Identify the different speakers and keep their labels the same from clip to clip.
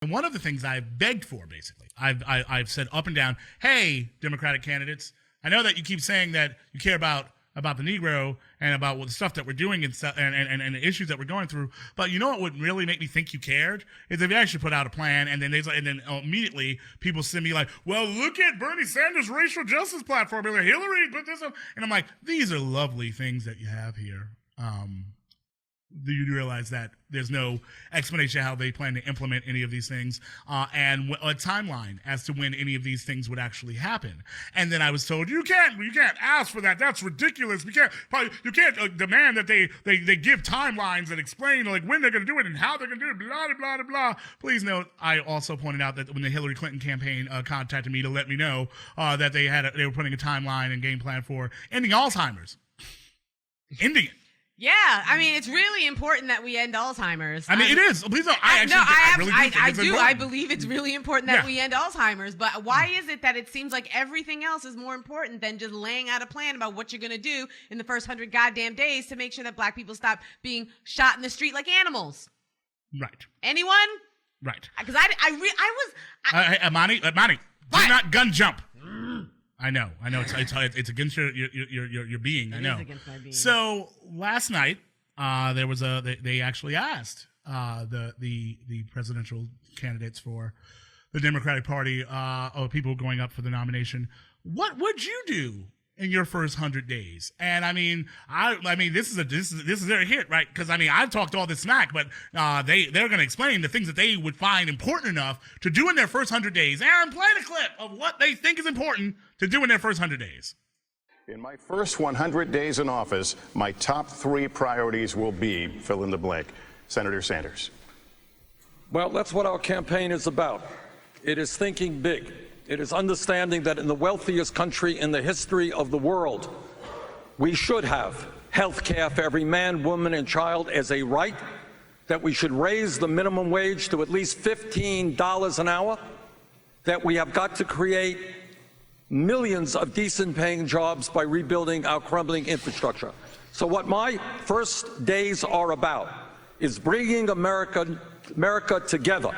Speaker 1: And one of the things I've begged for, basically, I've said up and down, hey, Democratic candidates, I know that you keep saying that you care about the Negro and about the stuff that we're doing and the issues that we're going through, but you know what would really make me think you cared is if you actually put out a plan, and then immediately people send me like, well, look at Bernie Sanders' racial justice platform, and Hillary put this up, and I'm like, these are lovely things that you have here. Do you realize that there's no explanation how they plan to implement any of these things and a timeline as to when any of these things would actually happen? And then I was told, you can't ask for that. That's ridiculous. You can't demand that they give timelines and explain like when they're going to do it and how they're going to do it, blah, blah, blah, blah. Please note, I also pointed out that when the Hillary Clinton campaign contacted me to let me know that they were putting a timeline and game plan for ending Alzheimer's. Ending it.
Speaker 2: Yeah, I mean, it's really important that we end Alzheimer's.
Speaker 1: I mean, it is. Please don't.
Speaker 2: I believe it's really important that we end Alzheimer's. But why is it that it seems like everything else is more important than just laying out a plan about what you're going to do in the first 100 goddamn days to make sure that black people stop being shot in the street like animals?
Speaker 1: Right.
Speaker 2: Anyone?
Speaker 1: Right.
Speaker 2: Because
Speaker 1: Imani, do not gun jump. I know. It's against your being. I know.
Speaker 2: It is against my being.
Speaker 1: So last night, they actually asked the presidential candidates for the Democratic Party, or people going up for the nomination, what would you do in your first 100 days? And I mean, this is their hit, right? Because I mean, I've talked all this smack, but they're going to explain the things that they would find important enough to do in their first 100 days. Aaron, play the clip of what they think is important to do in their first 100 days.
Speaker 3: In my first 100 days in office, my top 3 priorities will be fill in the blank. Senator Sanders.
Speaker 4: Well, that's what our campaign is about. It is thinking big. It is understanding that in the wealthiest country in the history of the world, we should have health care for every man, woman, and child as a right, that we should raise the minimum wage to at least $15 an hour, that we have got to create millions of decent-paying jobs by rebuilding our crumbling infrastructure. So what my first days are about is bringing America together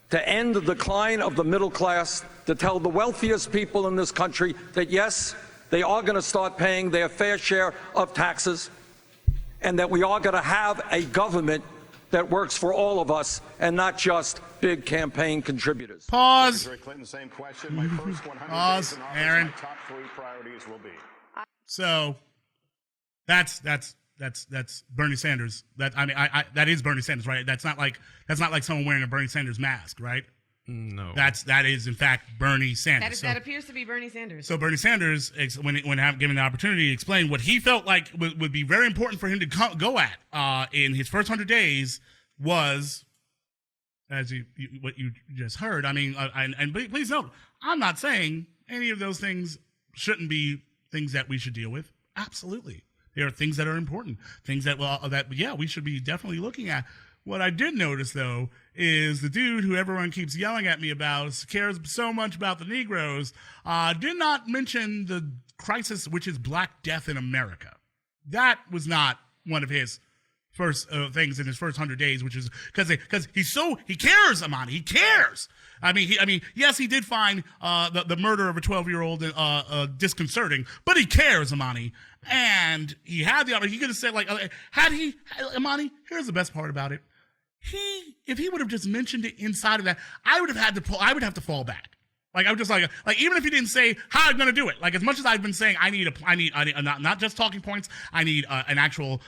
Speaker 4: to end the decline of the middle class, to tell the wealthiest people in this country that, yes, they are going to start paying their fair share of taxes, and that we are going to have a government that works for all of us and not just big campaign contributors.
Speaker 1: Pause.
Speaker 3: Secretary Clinton, same question. My first 100
Speaker 1: Pause,
Speaker 3: days in office,
Speaker 1: Aaron.
Speaker 3: my top 3 priorities will be.
Speaker 1: So that's Bernie Sanders. That is Bernie Sanders, right? That's not like someone wearing a Bernie Sanders mask, right?
Speaker 5: No.
Speaker 1: That is in fact Bernie Sanders.
Speaker 2: That appears to be Bernie Sanders.
Speaker 1: So Bernie Sanders, when given the opportunity to explain what he felt like would be very important for him to go at in his first 100 days was, as what you just heard. I mean, and please note, I'm not saying any of those things shouldn't be things that we should deal with. Absolutely. There are things that are important, things that we should be definitely looking at. What I did notice, though, is the dude who everyone keeps yelling at me about, cares so much about the Negroes, did not mention the crisis, which is Black Death in America. That was not one of his first things in his first 100 days, which is because he cares, Imani. He cares. I mean, yes, he did find the murder of a 12-year-old disconcerting, but he cares, Imani. And he had the opportunity. He could have said, like, Imani, here's the best part about it. If he would have just mentioned it inside of that, I would have to fall back. Like, I would just like even if he didn't say how I'm going to do it, like as much as I've been saying, I need not just talking points. I need an actual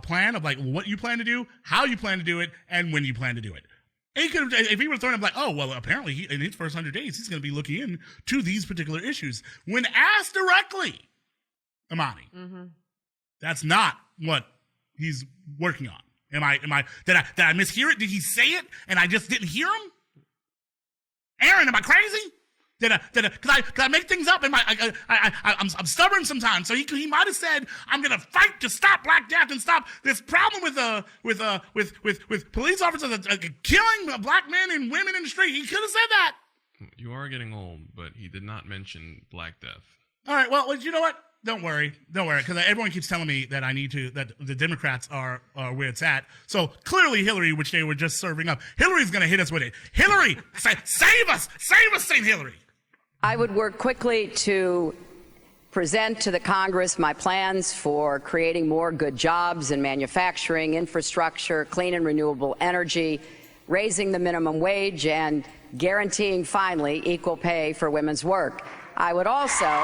Speaker 1: plan of like what you plan to do, how you plan to do it, and when you plan to do it. And he could have, if he would have thrown up like, oh, well, apparently in his first 100 days, he's going to be looking into these particular issues. When asked directly, Imani, that's not what he's working on. Did I mishear it? Did he say it and I just didn't hear him? Aaron, am I crazy? Could I make things up? I'm stubborn sometimes. So he might have said, I'm going to fight to stop Black Death and stop this problem with police officers killing black men and women in the street. He could have said that.
Speaker 5: You are getting old, but he did not mention Black Death.
Speaker 1: All right. Well, you know what? don't worry, because everyone keeps telling me that that the Democrats are where it's at. So clearly Hillary, which they were just serving up, Hillary's going to hit us with it. Hillary, save us, St. Hillary.
Speaker 5: I would work quickly to present to the Congress my plans for creating more good jobs in manufacturing, infrastructure, clean and renewable energy, raising the minimum wage, and guaranteeing finally equal pay for women's work. I would also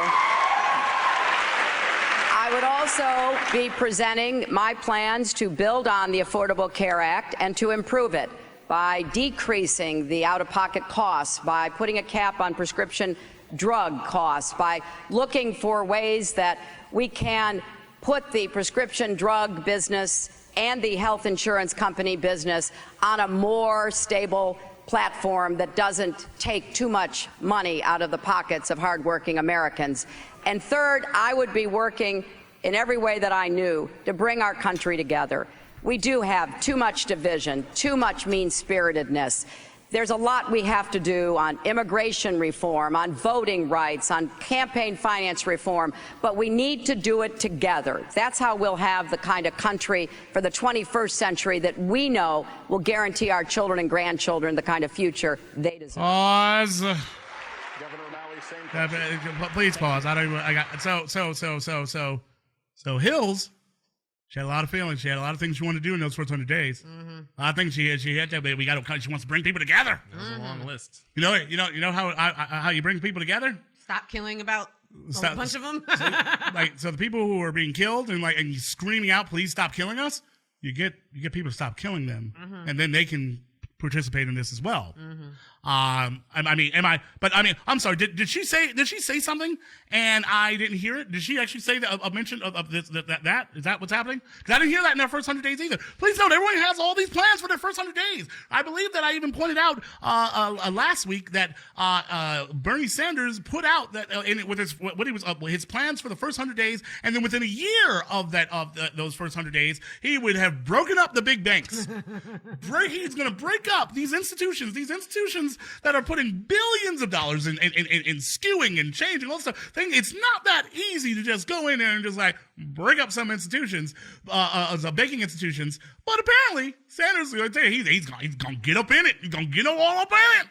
Speaker 5: be presenting my plans to build on the Affordable Care Act and to improve it by decreasing the out-of-pocket costs, by putting a cap on prescription drug costs, by looking for ways that we can put the prescription drug business and the health insurance company business on a more stable platform that doesn't take too much money out of the pockets of hardworking Americans. And third, I would be working in every way that I knew to bring our country together. We do have too much division, too much mean-spiritedness. There's a lot we have to do on immigration reform, on voting rights, on campaign finance reform, but we need to do it together. That's how we'll have the kind of country for the 21st century that we know will guarantee our children and grandchildren the kind of future they deserve.
Speaker 1: Pause.
Speaker 3: Governor O'Malley,
Speaker 1: Please pause. So Hills, she had a lot of feelings. She had a lot of things she wanted to do in those first 100 days. Mm-hmm. A lot of things she had to. She wants to bring people together.
Speaker 6: That was a long list.
Speaker 1: You know how you bring people together?
Speaker 2: Stop killing about a bunch of them.
Speaker 1: So the people who are being killed and you screaming out, "Please stop killing us!" You get people to stop killing them, and then they can participate in this as well. Mm-hmm. I'm sorry. Did she say something and I didn't hear it? Did she actually say a mention of this, that? Is that what's happening? Because I didn't hear that in their first 100 days either. Please note, everyone has all these plans for their first 100 days. I believe that I even pointed out last week that Bernie Sanders put out that with his plans for the first 100 days, and then within a year of those first 100 days, he would have broken up the big banks. He's going to break up these institutions that are putting billions of dollars in skewing and changing all this stuff. It's not that easy to just go in there and just break up some institutions, some banking institutions. But apparently, Sanders is going to tell you he's going to get up in it. He's going to get all up in it.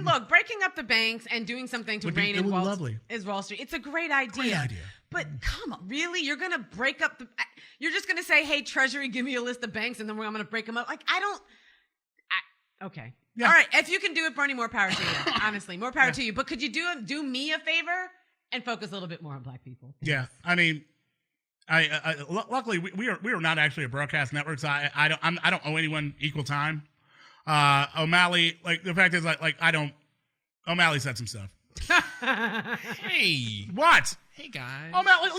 Speaker 2: Look, breaking up the banks and doing something to rein in Wall Street. It's a great idea. But come on, really? You're going to break up you're just going to say, hey, Treasury, give me a list of banks, and then I'm going to break them up? Okay. Yeah. All right. If you can do it, Bernie, more power to you. Honestly, more power to you. But could you do me a favor and focus a little bit more on Black people?
Speaker 1: Yeah. Luckily we are not actually a broadcast network, so I don't owe anyone equal time. O'Malley, the fact is O'Malley said some stuff.
Speaker 6: Hey.
Speaker 1: What?
Speaker 6: Hey, guys.
Speaker 1: O'Malley,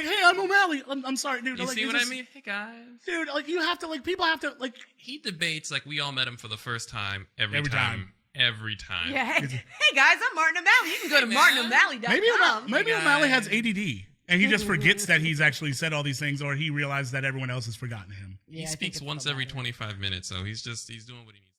Speaker 1: hey, I'm O'Malley. I'm sorry, dude.
Speaker 6: You see what I mean? Hey, guys.
Speaker 1: Dude, you have to, people have to,
Speaker 6: He debates like we all met him for the first time every time. Yeah.
Speaker 2: Hey, guys, I'm Martin O'Malley. You can go to martinO'Malley.com.
Speaker 1: Maybe O'Malley has ADD. And he just forgets that he's actually said all these things, or he realizes that everyone else has forgotten him.
Speaker 6: Yeah, he speaks once every 25 minutes, so he's doing what he needs.